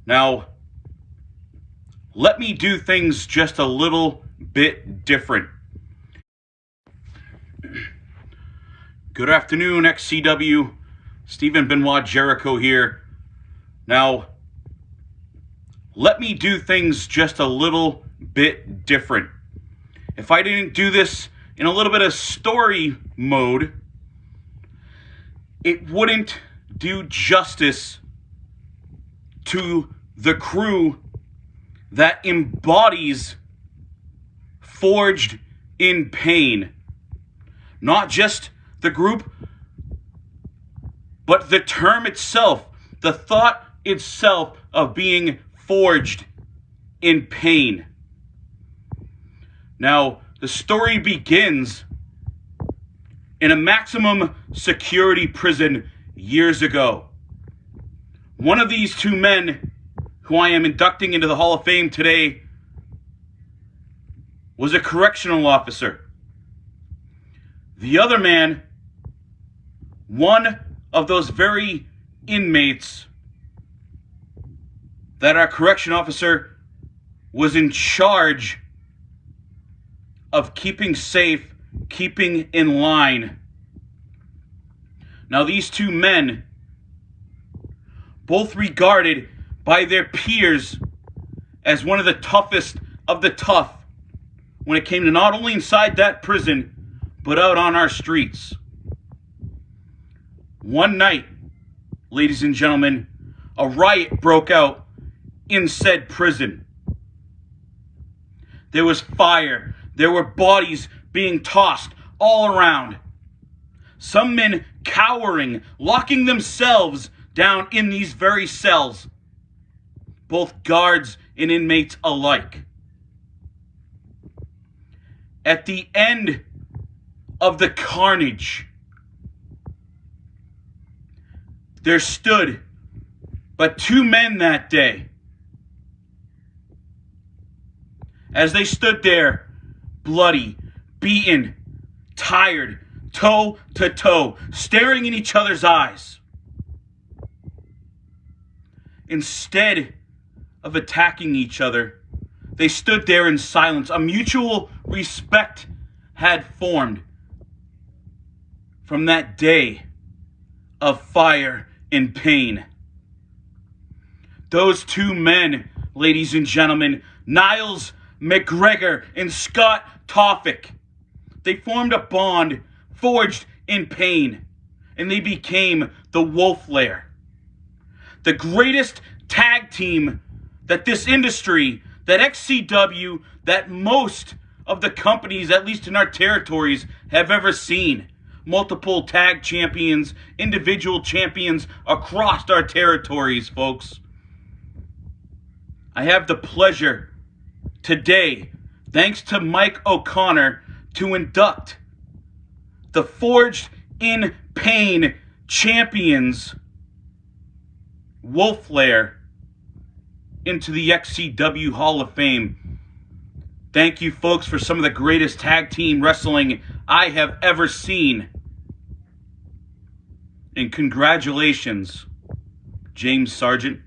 Now, let me do things just a little bit different. Good afternoon, XCW. Stephen Benoit Jericho here. Now, let me do things just a little bit different. If I didn't do this in a little bit of story mode, it wouldn't do justice to the crew that embodies Forged in Pain. Not just the group, but the term itself, the thought itself of being forged in pain. Now, the story begins in a maximum security prison years ago. One of these two men, who I am inducting into the Hall of Fame today, was a correctional officer. The other man, one of those very inmates that our correction officer was in charge of keeping safe, keeping in line. Now, these two men, both regarded by their peers as one of the toughest of the tough when it came to not only inside that prison, but out on our streets. One night, ladies and gentlemen, a riot broke out in said prison. There was fire. There were bodies being tossed all around. Some men cowering, locking themselves down in these very cells. Both guards and inmates alike. At the end of the carnage, there stood but two men that day. As they stood there, bloody, beaten, tired, toe to toe, staring in each other's eyes. Instead of attacking each other, they stood there in silence. A mutual respect had formed from that day of fire and pain. Those two men, ladies and gentlemen, Niles McGregor and Scott Toffick, they formed a bond forged in pain, and they became the Lair. The greatest tag team that this industry, that XCW, that most of the companies, at least in our territories, have ever seen. Multiple tag champions, individual champions across our territories, folks. I have the pleasure today, thanks to Mike O'Connor, to induct the Forged in Pain champions, Lair, into the XCW Hall of Fame. Thank you, folks, for some of the greatest tag team wrestling I have ever seen. And congratulations, James Sargent.